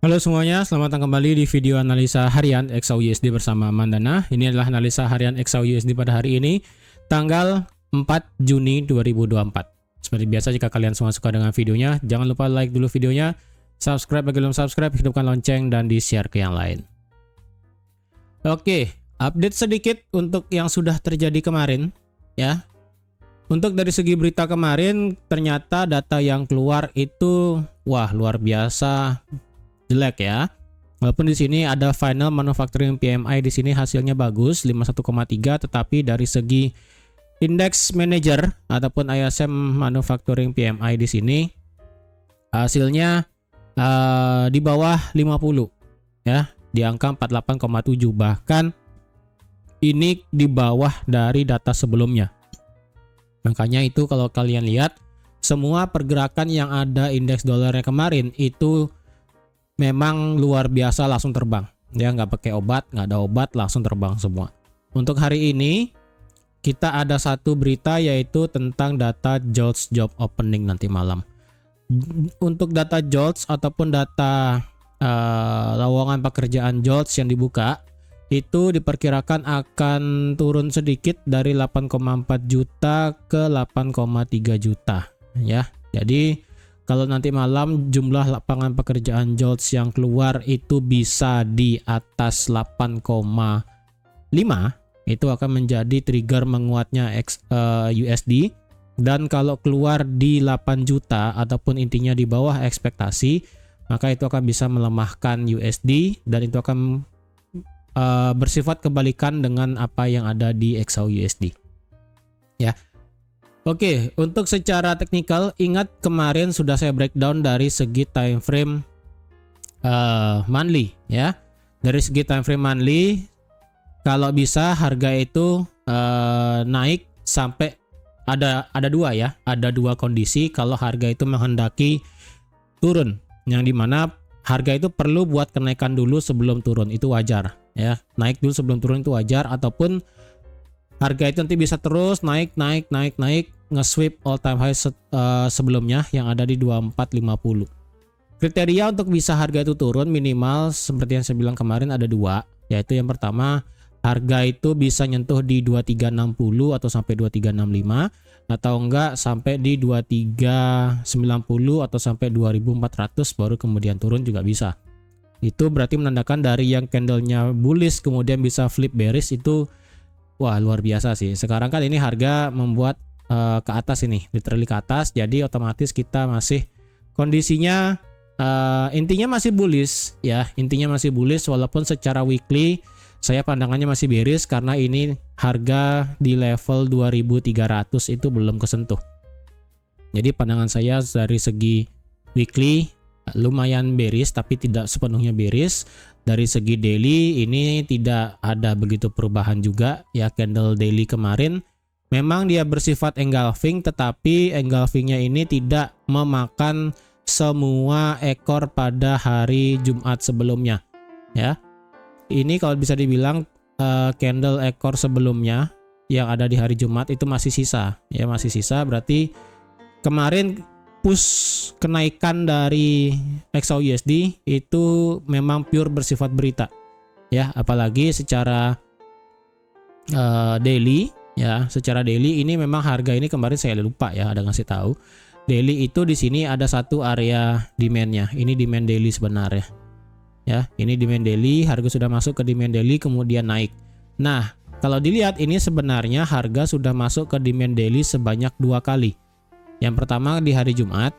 Halo semuanya, selamat datang kembali di video analisa harian XAUUSD bersama Mandana. Ini adalah analisa harian XAUUSD pada hari ini, tanggal 4 Juni 2024. Seperti biasa, jika kalian semua suka dengan videonya, jangan lupa like dulu videonya, subscribe bagi belum subscribe, hidupkan lonceng, dan di-share ke yang lain. Oke, update sedikit untuk yang sudah terjadi kemarin, ya. Untuk dari segi berita kemarin, ternyata data yang keluar itu, wah luar biasa jelek ya. Walaupun di sini ada final manufacturing PMI, di sini hasilnya bagus 51,3, tetapi dari segi index manager ataupun ISM manufacturing PMI di sini hasilnya di bawah 50 ya, di angka 48,7, bahkan ini di bawah dari data sebelumnya. Makanya itu kalau kalian lihat semua pergerakan yang ada indeks dolarnya kemarin itu memang luar biasa, langsung terbang ya, nggak pakai obat, nggak ada obat, langsung terbang semua. Untuk hari ini kita ada satu berita, yaitu tentang data JOLTS job opening nanti malam. Untuk data JOLTS ataupun data lowongan pekerjaan JOLTS yang dibuka itu diperkirakan akan turun sedikit dari 8,4 juta ke 8,3 juta ya. Jadi kalau nanti malam jumlah lapangan pekerjaan JOLTS yang keluar itu bisa di atas 8,5, itu akan menjadi trigger menguatnya USD. Dan kalau keluar di 8 juta ataupun intinya di bawah ekspektasi, maka itu akan bisa melemahkan USD dan itu akan bersifat kebalikan dengan apa yang ada di XAUUSD ya. Oke, untuk secara teknikal, ingat kemarin sudah saya breakdown dari segi time frame monthly ya. Dari segi time frame monthly, kalau bisa harga itu naik sampai ada dua ya, ada dua kondisi kalau harga itu menghendaki turun, yang dimana harga itu perlu buat kenaikan dulu sebelum turun, itu wajar ya. Naik dulu sebelum turun itu wajar, ataupun harga itu nanti bisa terus naik nge-sweep all time high sebelumnya yang ada di 2450. Kriteria untuk bisa harga itu turun minimal seperti yang saya bilang kemarin ada dua, yaitu yang pertama harga itu bisa nyentuh di 2360 atau sampai 2365, atau enggak sampai di 2390 atau sampai 2400 baru kemudian turun juga bisa. Itu berarti menandakan dari yang candlenya bullish kemudian bisa flip bearish, itu wah luar biasa sih. Sekarang kan ini harga membuat ke atas, ini literally ke atas, jadi otomatis kita masih kondisinya intinya masih bullish ya, intinya masih bullish, walaupun secara weekly saya pandangannya masih bearish karena ini harga di level 2300 itu belum kesentuh. Jadi pandangan saya dari segi weekly lumayan bearish tapi tidak sepenuhnya bearish. Dari segi daily ini tidak ada begitu perubahan juga ya. Candle daily kemarin memang dia bersifat engulfing, tetapi engulfingnya ini tidak memakan semua ekor pada hari Jumat sebelumnya ya. Ini kalau bisa dibilang candle ekor sebelumnya yang ada di hari Jumat itu masih sisa ya, masih sisa. Berarti kemarin push kenaikan dari XAUUSD itu memang pure bersifat berita ya, apalagi secara daily ya. Secara daily ini memang harga ini kemarin saya lupa ya ada ngasih tahu, daily itu di sini ada satu area demandnya, ini demand daily sebenarnya ya. Ini demand daily, harga sudah masuk ke demand daily kemudian naik. Nah kalau dilihat ini sebenarnya harga sudah masuk ke demand daily sebanyak dua kali. Yang pertama di hari Jumat,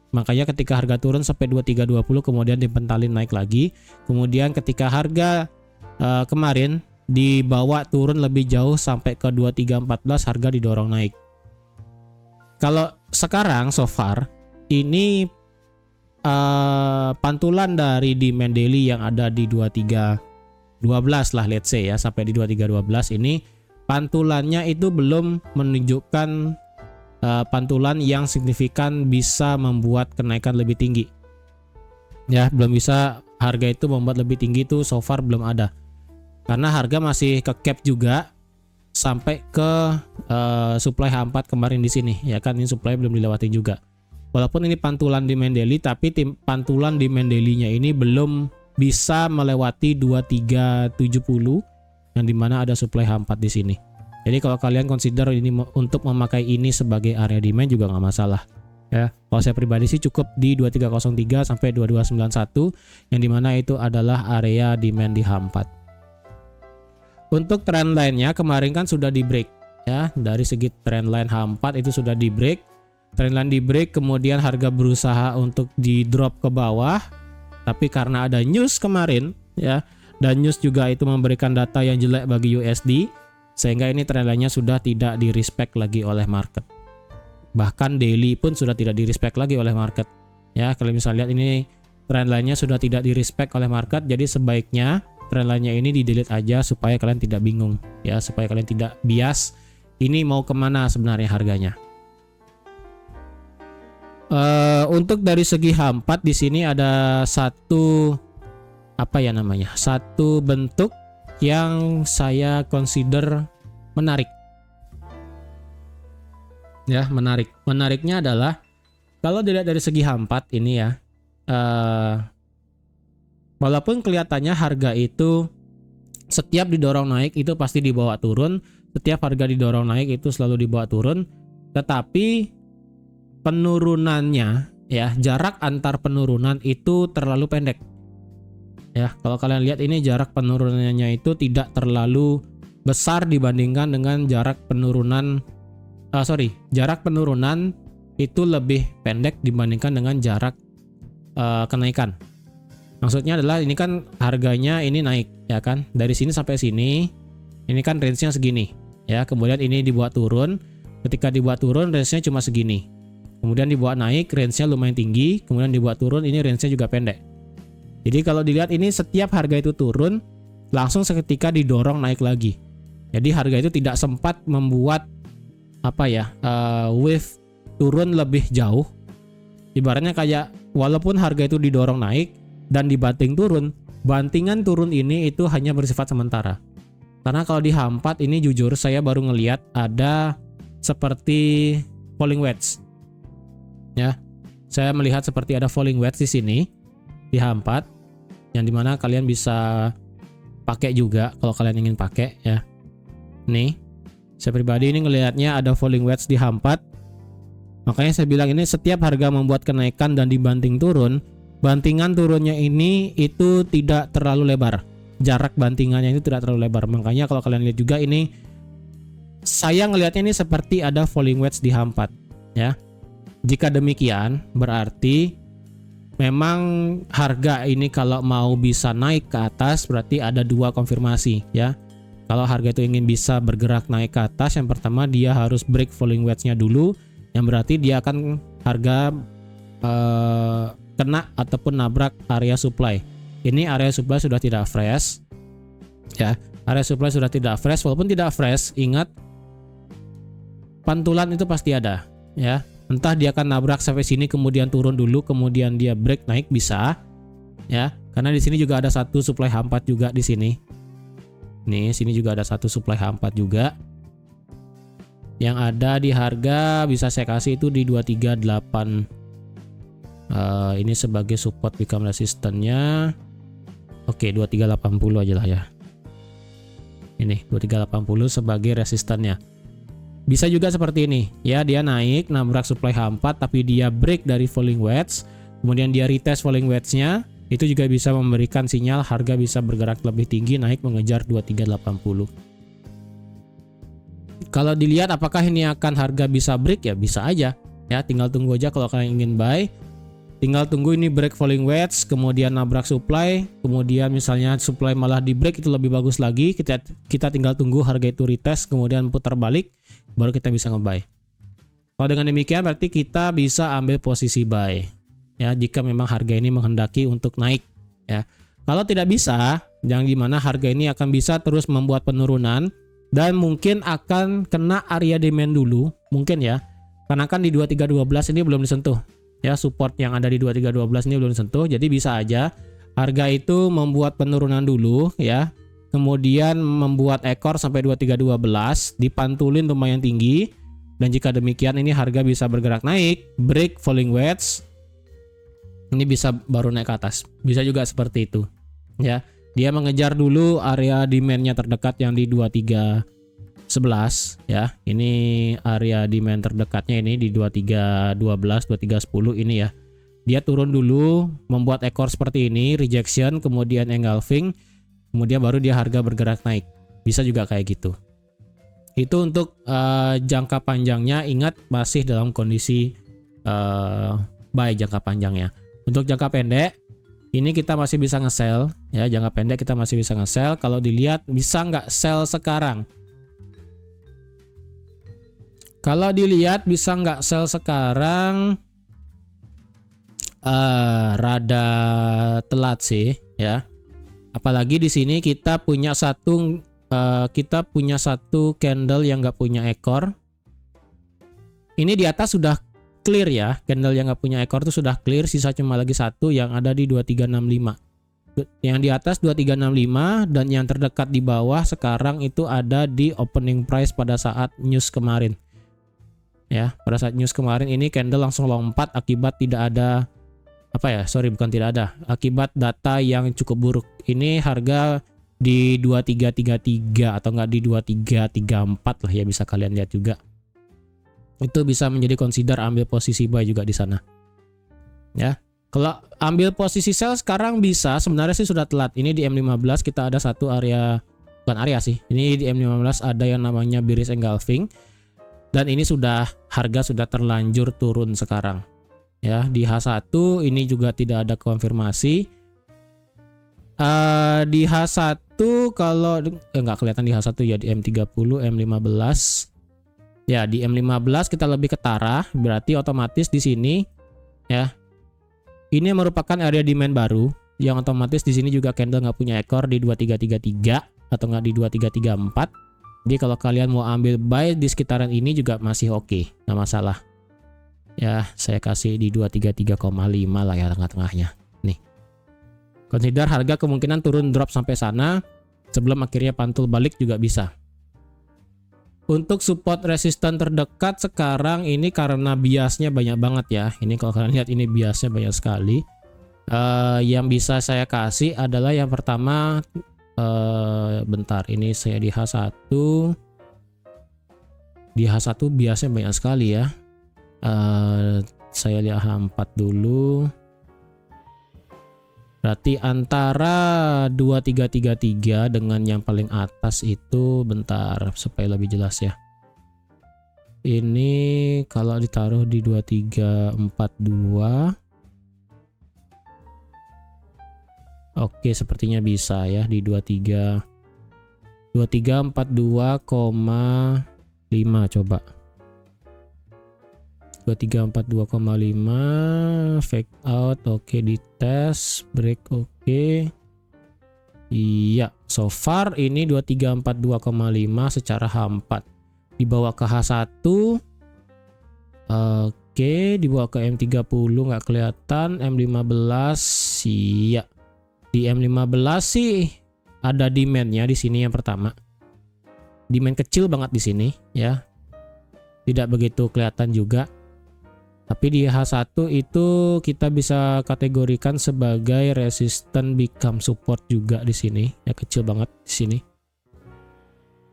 makanya ketika harga turun sampai 2320 kemudian dipentalin naik lagi. Kemudian ketika harga kemarin dibawa turun lebih jauh sampai ke 2314, harga didorong naik. Kalau sekarang so far ini pantulan dari demand daily yang ada di 2312 lah let's say ya, sampai di 2312 ini pantulannya itu belum menunjukkan pantulan yang signifikan bisa membuat kenaikan lebih tinggi ya. Belum bisa harga itu membuat lebih tinggi, itu so far belum ada, karena harga masih ke cap juga sampai ke supply H4 kemarin di sini ya kan. Ini supply belum dilewati juga. Walaupun ini pantulan demand daily, tapi pantulan demand daily-nya ini belum bisa melewati 2370 yang dimana ada supply H4 di sini. Jadi kalau kalian consider ini untuk memakai ini sebagai area demand juga nggak masalah. Ya, kalau saya pribadi sih cukup di 2303 sampai 2291 yang dimana itu adalah area demand di H4. Untuk trend line-nya kemarin kan sudah di break ya, dari segi trend line H4 itu sudah di break. Trend line di break, kemudian harga berusaha untuk di drop ke bawah. Tapi karena ada news kemarin ya, dan news juga itu memberikan data yang jelek bagi USD, sehingga ini trend line-nya sudah tidak di respect lagi oleh market. Bahkan daily pun sudah tidak di respect lagi oleh market. Ya, kalau misalnya lihat ini trend line-nya sudah tidak di respect oleh market, jadi sebaiknya trend line-nya ini di delete aja supaya kalian tidak bingung ya, supaya kalian tidak bias ini mau kemana sebenarnya harganya. Untuk dari segi H4 di sini ada satu satu bentuk yang saya consider menarik. Ya, menarik. Menariknya adalah kalau dilihat dari segi H4 ini ya, walaupun kelihatannya harga itu setiap didorong naik itu pasti dibawa turun, setiap harga didorong naik itu selalu dibawa turun, tetapi penurunannya ya, jarak antar penurunan itu terlalu pendek. Ya, kalau kalian lihat ini jarak penurunannya itu tidak terlalu besar dibandingkan dengan jarak penurunan jarak penurunan itu lebih pendek dibandingkan dengan jarak kenaikan. Maksudnya adalah ini kan harganya ini naik ya kan, dari sini sampai sini ini kan range-nya segini ya, kemudian ini dibuat turun, ketika dibuat turun range-nya cuma segini, kemudian dibuat naik range-nya lumayan tinggi, kemudian dibuat turun ini range-nya juga pendek. Jadi kalau dilihat ini setiap harga itu turun langsung seketika didorong naik lagi, jadi harga itu tidak sempat membuat wave turun lebih jauh. Ibaratnya kayak walaupun harga itu didorong naik dan dibanting turun, bantingan turun ini itu hanya bersifat sementara. Karena kalau di H4 ini jujur saya baru ngelihat ada seperti falling wedge. Ya. Saya melihat seperti ada falling wedge di sini di H4 yang dimana kalian bisa pakai juga kalau kalian ingin pakai ya. Nih, saya pribadi ini ngelihatnya ada falling wedge di H4. Makanya saya bilang ini setiap harga membuat kenaikan dan dibanting turun, bantingan turunnya ini itu tidak terlalu lebar. Jarak bantingannya itu tidak terlalu lebar. Makanya kalau kalian lihat juga ini saya ngelihatnya ini seperti ada falling wedge di H4 ya. Jika demikian berarti memang harga ini kalau mau bisa naik ke atas berarti ada dua konfirmasi ya. Kalau harga itu ingin bisa bergerak naik ke atas, yang pertama dia harus break falling wedge-nya dulu, yang berarti dia akan harga kena ataupun nabrak area supply. Ini area supply sudah tidak fresh ya, area supply sudah tidak fresh. Walaupun tidak fresh, ingat pantulan itu pasti ada ya. Entah dia akan nabrak sampai sini kemudian turun dulu kemudian dia break naik bisa ya, karena di sini juga ada satu supply H4 juga di sini. Nih, sini juga ada satu supply H4 juga. Yang ada di harga bisa saya kasih itu di 238. Ini sebagai support become resistannya. Oke, 2380 aja lah ya. Ini 2380 sebagai resistannya. Bisa juga seperti ini. Ya, dia naik nabrak supply H4 tapi dia break dari falling wedge, kemudian dia retest falling wedge-nya. Itu juga bisa memberikan sinyal harga bisa bergerak lebih tinggi naik mengejar 2380. Kalau dilihat apakah ini akan harga bisa break ya, bisa aja ya, tinggal tunggu aja kalau kalian ingin buy. Tinggal tunggu ini break falling wedge kemudian nabrak supply, kemudian misalnya supply malah di break itu lebih bagus lagi. Kita tinggal tunggu harga itu retest kemudian putar balik baru kita bisa nge-buy. Kalau dengan demikian berarti kita bisa ambil posisi buy. Ya, jika memang harga ini menghendaki untuk naik ya. Kalau tidak bisa, yang dimana harga ini akan bisa terus membuat penurunan dan mungkin akan kena area demand dulu, mungkin ya. Karena kan di 2312 ini belum disentuh. Ya, support yang ada di 2312 ini belum disentuh, jadi bisa aja harga itu membuat penurunan dulu ya. Kemudian membuat ekor sampai 2312, dipantulin lumayan tinggi. Dan jika demikian ini harga bisa bergerak naik, break falling wedge. Ini bisa baru naik ke atas. Bisa juga seperti itu. Ya, dia mengejar dulu area demand-nya terdekat yang di 2311 ya. Ini area demand terdekatnya ini di 2312, 2310 ini ya. Dia turun dulu, membuat ekor seperti ini, rejection, kemudian engulfing, kemudian baru dia harga bergerak naik. Bisa juga kayak gitu. Itu untuk jangka panjangnya, ingat masih dalam kondisi buy jangka panjangnya. Untuk jangka pendek, ini kita masih bisa nge-sell ya. Jangka pendek kita masih bisa nge-sell. Kalau dilihat bisa nggak sell sekarang? Kalau dilihat bisa nggak sell sekarang? Rada telat sih ya. Apalagi di sini kita punya satu candle yang nggak punya ekor. Ini di atas sudah clear ya, candle yang nggak punya ekor itu sudah clear, sisa cuma lagi satu yang ada di 2365. Yang di atas 2365 dan yang terdekat di bawah sekarang itu ada di opening price pada saat news kemarin. Ya, pada saat news kemarin ini candle langsung lompat akibat tidak ada akibat data yang cukup buruk. Ini harga di 2333 atau enggak di 2334 lah ya, bisa kalian lihat juga. Itu bisa menjadi consider ambil posisi buy juga di sana. Ya. Kalau ambil posisi sell sekarang bisa, sebenarnya sih sudah telat. Ini di M15 kita ada satu area, bukan area sih. Ini di M15 ada yang namanya bearish engulfing. Dan ini harga sudah terlanjur turun sekarang. Ya, di H1 ini juga tidak ada konfirmasi. Di H1 kalau nggak kelihatan di H1 ya, di M30, M15. Ya, di M15 kita lebih ketara, berarti otomatis di sini ya. Ini merupakan area demand baru yang otomatis di sini juga candle nggak punya ekor di 2333 atau nggak di 2334. Jadi kalau kalian mau ambil buy di sekitaran ini juga masih oke, nggak masalah. Ya, saya kasih di 233,5 lah ya tengah-tengahnya. Nih. Consider harga kemungkinan turun drop sampai sana sebelum akhirnya pantul balik juga bisa. Untuk support resisten terdekat sekarang ini karena biasnya banyak banget ya. Ini kalau kalian lihat ini biasnya banyak sekali. Yang bisa saya kasih adalah yang pertama, bentar, ini saya di H1. Di H1 biasanya banyak sekali ya. Saya lihat H4 dulu. Berarti antara 2333 dengan yang paling atas itu, bentar supaya lebih jelas ya. Ini kalau ditaruh di 2342. Oke, sepertinya bisa ya di 2342,5 coba. 2342,5 fake out, oke, di tes break, oke. Iya, so far ini 2342,5 secara H4 dibawa ke H1. Oke, dibawa ke M30 nggak kelihatan. M15 iya, di M15 sih ada demandnya di sini. Yang pertama demand kecil banget di sini ya, tidak begitu kelihatan juga. Tapi di H1 itu kita bisa kategorikan sebagai resisten become support juga di sini. Ya, kecil banget di sini.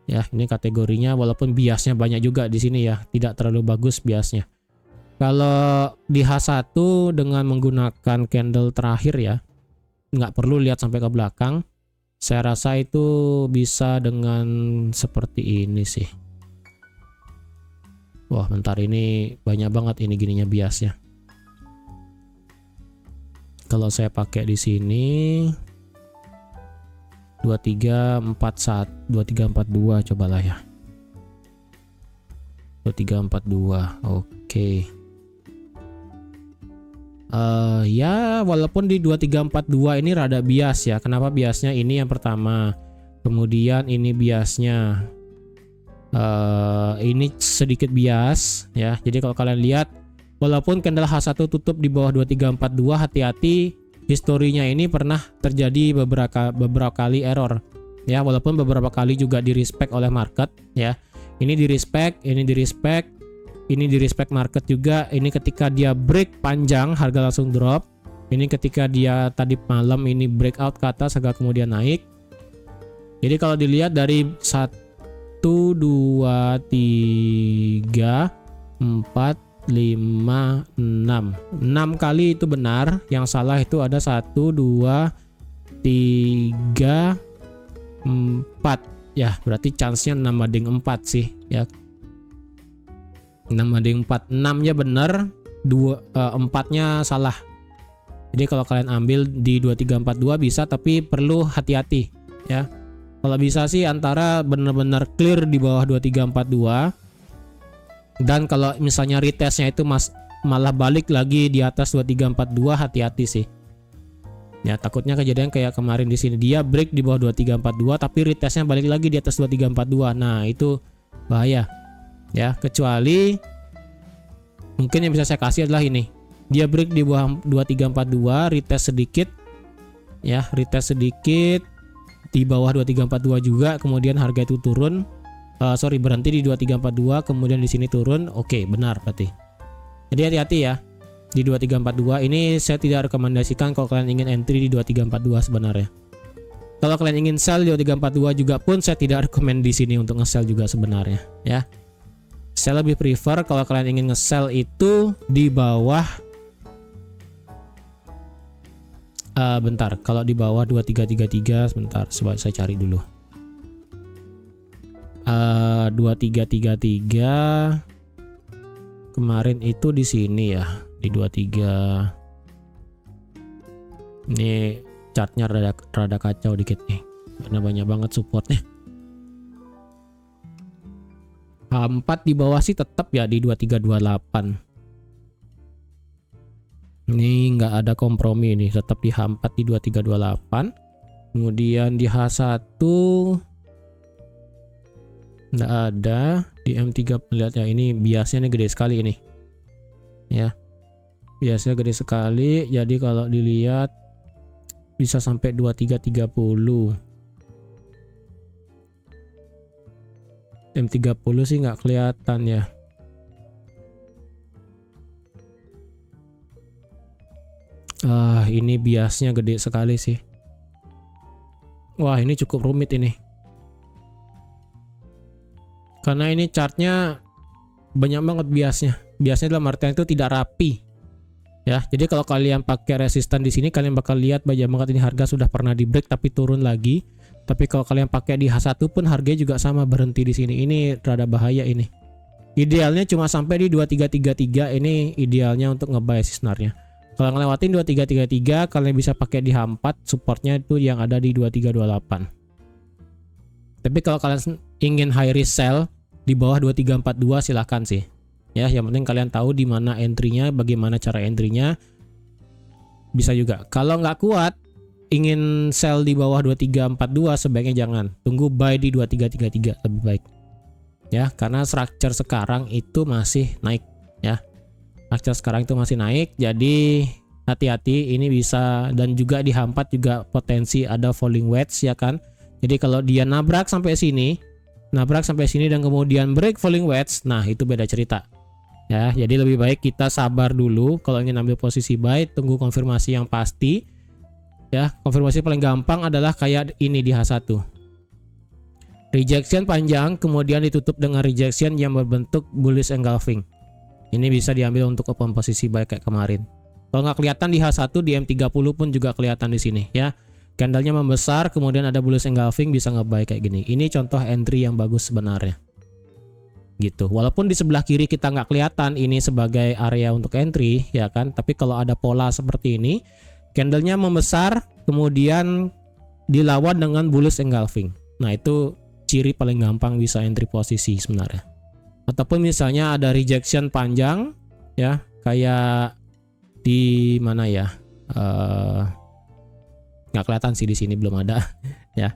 Ya, ini kategorinya walaupun biasnya banyak juga di sini ya, tidak terlalu bagus biasnya. Kalau di H1 dengan menggunakan candle terakhir ya, nggak perlu lihat sampai ke belakang. Saya rasa itu bisa dengan seperti ini sih. Wah, bentar, ini banyak banget ini gininya biasnya. Kalau saya pakai di sini 2342 cobalah ya. 2342. Oke. Ya, walaupun di 2342 ini rada bias ya. Kenapa biasnya? Ini yang pertama. Kemudian ini biasnya. Ini sedikit bias ya. Jadi kalau kalian lihat, walaupun candle H1 tutup di bawah 2342, hati-hati, historinya ini pernah terjadi beberapa kali error ya, walaupun beberapa kali juga di respect oleh market ya. Ini di respect, ini di respect, ini di respect market juga. Ini ketika dia break panjang harga langsung drop. Ini ketika dia tadi malam ini breakout ke atas harga kemudian naik. Jadi kalau dilihat dari 1 2 3 4 5 6 kali itu benar. Yang salah itu ada 1 2 3 4 ya, berarti chance-nya 6 banding 4 sih ya. 6 banding 4, 6 nya benar, 4-nya salah. Jadi kalau kalian ambil di 2342 bisa, tapi perlu hati-hati ya. Kalau bisa sih antara benar-benar clear di bawah 2342, dan kalau misalnya retestnya itu malah balik lagi di atas 2342, hati-hati sih. Ya, takutnya kejadian kayak kemarin di sini, dia break di bawah 2342 tapi retestnya balik lagi di atas 2342. Nah, itu bahaya. Ya, kecuali mungkin yang bisa saya kasih adalah ini. Dia break di bawah 2342, retest sedikit. Ya, retest sedikit di bawah 2342 juga, kemudian harga itu turun. Berhenti di 2342, kemudian di sini turun. Oke, benar berarti. Jadi hati-hati ya. Di 2342 ini saya tidak rekomendasikan kalau kalian ingin entry di 2342 sebenarnya. Kalau kalian ingin sell di 2342 juga pun saya tidak rekomend di sini untuk nge-sell juga sebenarnya ya. Saya lebih prefer kalau kalian ingin nge-sell itu di bawah bentar, kalau di bawah 2333 sebentar, coba saya cari dulu. 2333 kemarin itu di sini ya, di 23. Ini chartnya rada kacau dikit nih karena banyak banget supportnya. H4 di bawah sih tetap ya di 2328. Ini nggak ada kompromi nih, tetap di H4 di 2328. Kemudian di H1 nggak ada. Di M3 lihat ya, ini biasanya gede sekali ini ya, biasanya gede sekali. Jadi kalau dilihat bisa sampai 2330. M30 sih nggak kelihatan ya. Ini biasnya gede sekali sih. Wah, ini cukup rumit ini. Karena ini chartnya banyak banget biasnya. Biasanya dalam artian itu tidak rapi. Ya, jadi kalau kalian pakai resisten di sini, kalian bakal lihat banyak banget ini harga sudah pernah di break tapi turun lagi. Tapi kalau kalian pakai di H1 pun harganya juga sama berhenti di sini. Ini rada bahaya ini. Idealnya cuma sampai di 2333, ini idealnya untuk nge-buy sih sebenarnya. Kalau ngelewatin 2333, kalian bisa pakai di H4, supportnya itu yang ada di 2328. Tapi kalau kalian ingin high risk sell di bawah 2342 silahkan sih. Ya, yang penting kalian tahu di mana entry-nya, bagaimana cara entry-nya. Bisa juga. Kalau nggak kuat ingin sell di bawah 2342, sebaiknya jangan. Tunggu buy di 2333 lebih baik. Ya, karena structure sekarang itu masih naik ya. Structure sekarang itu masih naik, jadi hati-hati, ini bisa. Dan juga di H4 juga potensi ada falling wedge ya kan. Jadi kalau dia nabrak sampai sini dan kemudian break falling wedge, nah itu beda cerita. Ya, jadi lebih baik kita sabar dulu kalau ingin ambil posisi buy, tunggu konfirmasi yang pasti. Ya, konfirmasi paling gampang adalah kayak ini di H1. Rejection panjang kemudian ditutup dengan rejection yang berbentuk bullish engulfing. Ini bisa diambil untuk open posisi buy kayak kemarin. Kalau nggak kelihatan di H1, di M30 pun juga kelihatan di sini ya. Candlenya membesar kemudian ada bullish engulfing, bisa nge-buy kayak gini. Ini contoh entry yang bagus sebenarnya. Gitu. Walaupun di sebelah kiri kita nggak kelihatan ini sebagai area untuk entry ya kan, tapi kalau ada pola seperti ini, candlenya membesar kemudian dilawan dengan bullish engulfing. Nah, itu ciri paling gampang bisa entry posisi sebenarnya. Ataupun misalnya ada rejection panjang ya, kayak di mana ya, nggak kelihatan sih, di sini belum ada ya.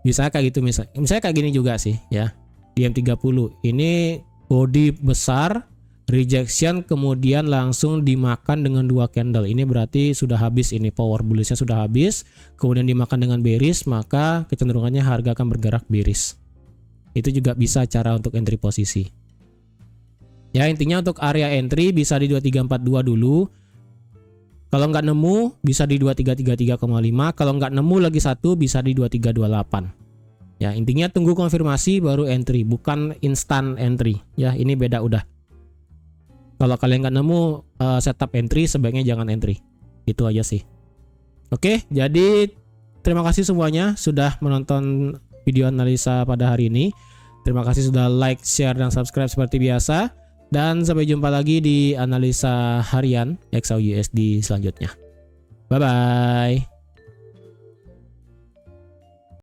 Bisa kayak gitu, misalnya kayak gini juga sih ya. Di M30 ini body besar, rejection kemudian langsung dimakan dengan 2 candle. Ini berarti sudah habis, ini power bullishnya sudah habis, kemudian dimakan dengan bearish, maka kecenderungannya harga akan bergerak bearish. Itu juga bisa cara untuk entry posisi. Ya, intinya untuk area entry bisa di 2342 dulu. Kalau nggak nemu bisa di 2333,5. Kalau nggak nemu lagi satu bisa di 2328. Ya, intinya tunggu konfirmasi baru entry, bukan instant entry. Ya, ini beda udah. Kalau kalian nggak nemu setup entry, sebaiknya jangan entry. Itu aja sih. Oke, jadi terima kasih semuanya sudah menonton video analisa pada hari ini. Terima kasih sudah like, share, dan subscribe seperti biasa. Dan sampai jumpa lagi di analisa harian XAUUSD selanjutnya. Bye-bye.